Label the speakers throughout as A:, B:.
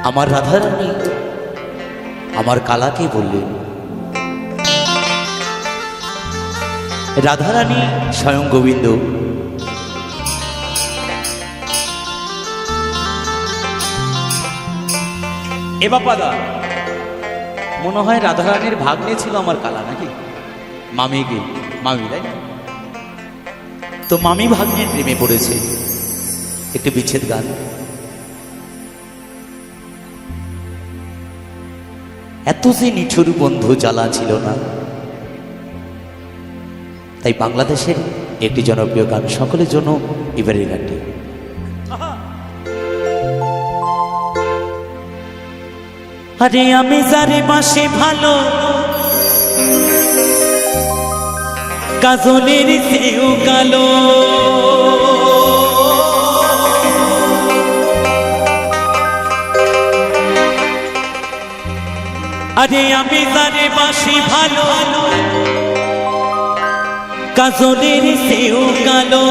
A: আমার রাধারানী আমার কালাকে বললেন, রাধারানী স্বয়ং গোবিন্দ এ বাপাদা, মনে হয় রাধারানীর ভাগ্নে ছিল আমার কালা নাকি? মামি তাই না? তো মামি ভাগ্নের প্রেমে পড়েছে। একটি বিচ্ছেদ গান। এত যে নিঠুর বন্ধু জ্বালা ছিল না। তাই বাংলাদেশের একটি জনপ্রিয় গান, সকলের জন্য এবারের গানটি। আরে আমি যারে বাসে ভালো, কাজলের চেয়েও কালো, আরে আমি যারে বাসি ভালো, কাজলের চেয়েও কালো,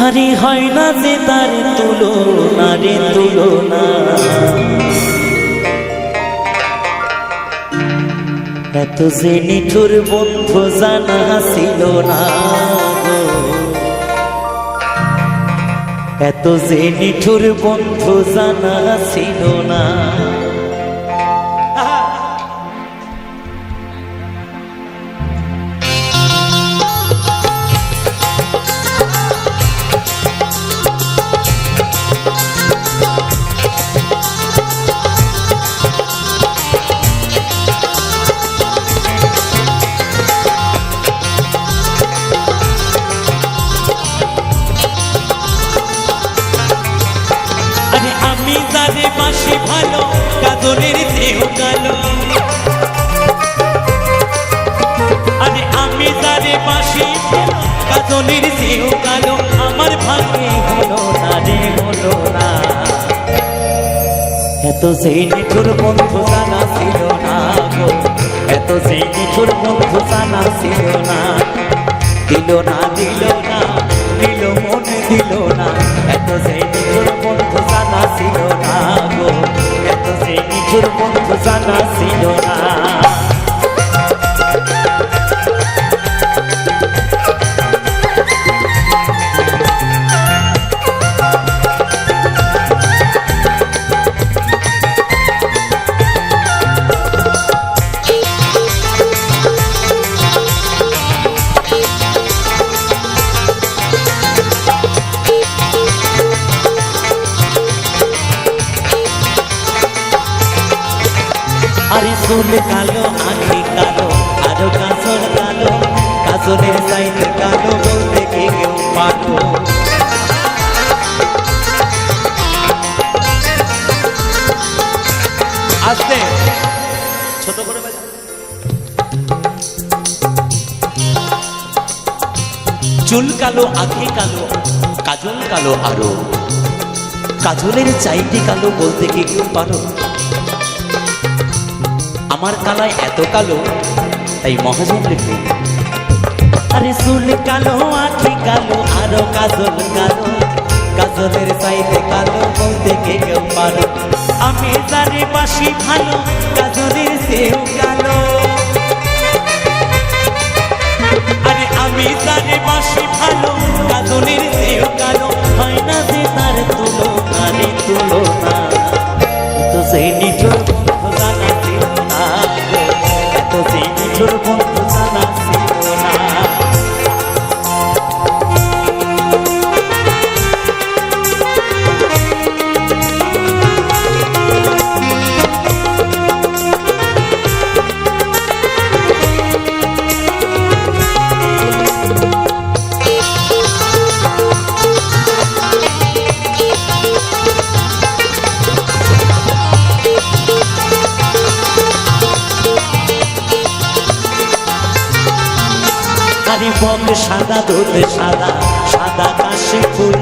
A: আরে হয় না যে তার তুলনা রে তুলনা। এত যে নিঠুর বন্ধু জানা ছিল না গো, এত যে নিঠুর বন্ধু জানা ছিল না। যারে বাসি ভালো, কাজলের চেয়েও কালো, আরে আমি যারে বাসি ভালো, কাজলের চেয়েও কালো, আমার ভাগ্যে হলো না রে হলো না। এত সেই নিঠুর বন্ধু জানা ছিল না গো, এত সেই নিঠুর বন্ধু জানা ছিল না। দিল না দিল না দিল মনে দিল না, এত সেই নিঠুর বন্ধু জানা ছিল না গো, এত সেই নিঠুর বন্ধু জানা ছিল না। আরে চুল কালো, আঁখি কালো, আরো কাজল কালো, কাজলের চাইতে কালো বলতে কি কেউ পারো? আস্তে ছোট করে বাজা। চুল কালো, আঁখি কালো, কাজল কালো, আরো কাজলের চাইতে কালো বলতে কি কেউ পারো? আমার কালায় এত কালো, তাই মহাজন লিখবে, আরে চুল কালো, আঁখি কালো, আরো কাজল কালো, কাজলের চাইতে কালো বলতে কে কেউ পারো? আমি যারে বাসি ভালো, কাজলের চেয়েও কালো, আরে আমি যারে বাসি ভালো, কাজলের চেয়েও কালো, হয় না যে তার তুলনা রে তুলনা। তো সেই নিঠুর বন্ধু জানা ছিল না গো, এত সেই নিঠুর বন্ধু জানা ছিল না। আরে বক সাদা, দুধ সাদা, সাদা কাশি ফুল,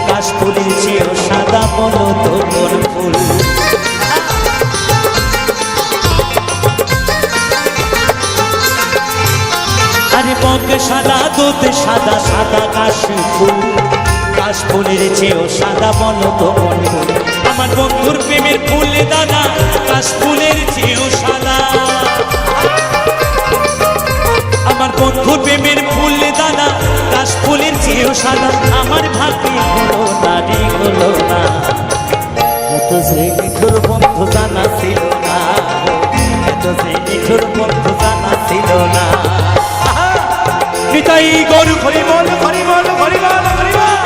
A: কাশ ফুলের চেয়েও সাদা বলো তো কোন ফুল? ত্বক সাদা, দুধ সাদা, সাদা কাশফুল, কাশফুলের চেয়েও সাদা বলো তো কোন ফুল? আমার বন্ধুর প্রেমের ফুল দাদা, কাশফুলের চেয়েও সাদা। আমার বন্ধুর প্রেমের ফুল দাদা, কাশফুলের চেয়েও সাদা। আমার ভাগ্যে হলো না রে, হলো না। এত যে নিঠুর বন্ধু জানা ছিল না, এত যে নিঠুর বন্ধু জানা ছিল না। নিতাই গরু হরি বল, হরি বল, হরি বল, হরি বল।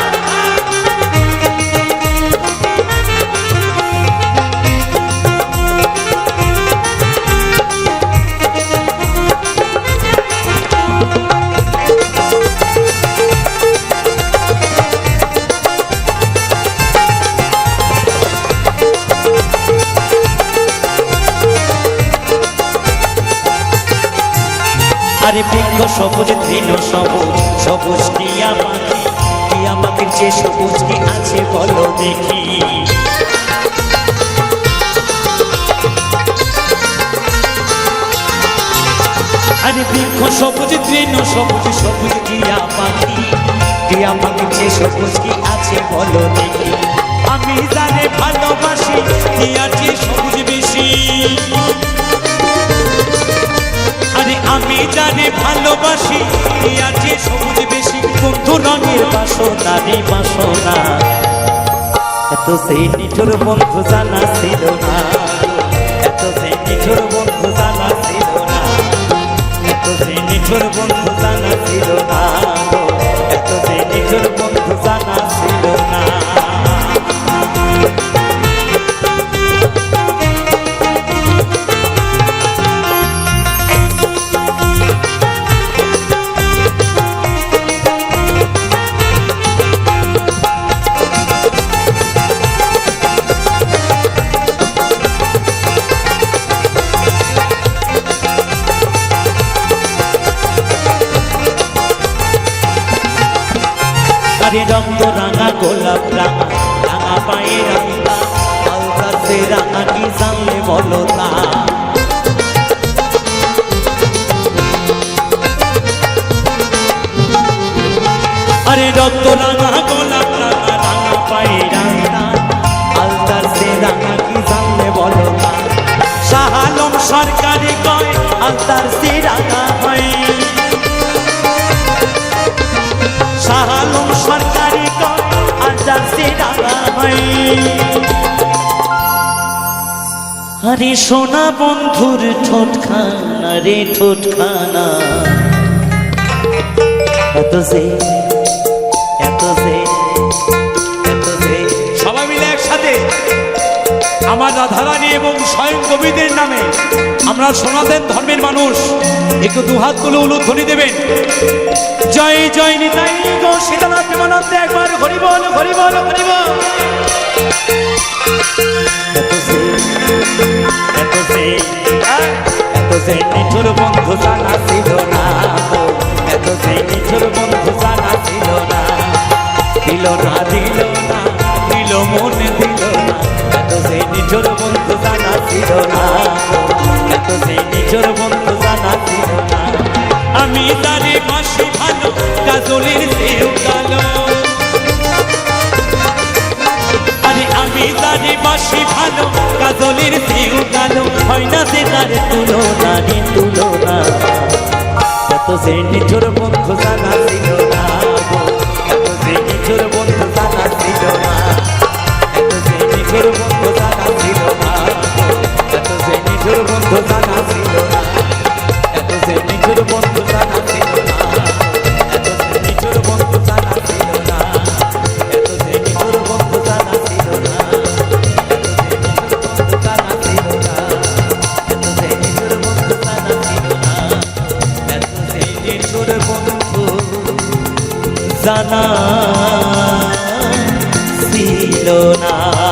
A: আরে বৃক্ষ সবুজ, তৃণ সবুজ, সবুজ টিয়া পাখি, টিয়া পাখির যে সবুজ কি আছে বলো দেখি। আরে বৃক্ষ সবুজ, তৃণ সবুজ, সবুজ টিয়া পাখি, টিয়া পাখির যে সবুজ কি আছে বলো দেখি। আমি জানে ভালোবাসি, টিয়ার যে সবুজ বেশি। আরে আমি জানি ভালোবাসি, টিয়ার যে সবুজ বেশি। বন্ধু রঙের বাসনা রে বাসনা, এত সেই নিঠুর বন্ধু জানা ছিল না, এত সেই নিঠুর বন্ধু জানা ছিল না, এত সেই নিঠুর বন্ধু জানা ছিল না, এত সেই নিঠুর বন্ধু জানা ছিল না। রক্ত রাঙা গোলাপ রাঙা, রাঙা পায়ে রাঙা, আলতার সে রাঙা কি জানলে বলো তা। আরে রক্ত রাঙা গোলাপ রাঙা, রাঙা পায়ে রাঙা, আলতার সে রাঙা কি জানলে বলো তা। শাহ আলম সরকারি কয় আলতার সে রাঙা হয়, শাহ আলম সরকারি কয় আলতার সে রাঙা হয়। আরে সোনা বন্ধুর ঠোঁটখানা রে ঠোঁটখানা, এত যে এত যে এত যে। সবাই মিলে একসাথে আমার রাধারানী এবং স্বয়ং কবিদের নামে আমরা সনাতন ধর্মের মানুষ একটু দুহাত তুলে উলুধ্বনি দেবেন। জয় জয় নিতাই গো সীতানাথ প্রেমানন্দে, একবার হরি বল, হরি বল, হরি বল। এত সে নিঠুর বন্ধু জানা ছিল না, এত সে নিঠুর বন্ধু জানা ছিল না। দিল না, দিল না, দিল মনে দিল না, এত সে নিঠুর বন্ধু জানা ছিল না, এত সে নিঠুর বন্ধু জানা ছিল না। আমি তারে বাসি ভালো, কাজলের চেয়েও কালো। আরে আমি তারে বাসি ভালো, কাজলের চেয়েও কালো। হয় না সে তার তুলনা রে তুলনা, এত সে নিঠুর বন্ধু জানা ছিল না, এত সে নিঠুর বন্ধু জানা ছিল না, এত সে নিঠুর বন্ধু জানা ছিল না, এত সে নিঠুর বন্ধু জানা ছিল না, এত সে নিঠুর বন্ধু জানা ছিল না, এত সে নিঠুর বন্ধু জানা ছিল না, এত সে নিঠুর বন্ধু জানা ছিল না, এত সে নিঠুর বন্ধু জানা ছিল না, এত সে নিঠুর বন্ধু জানা ছিল না, এত সে নিঠুর বন্ধু জানা ছিল না।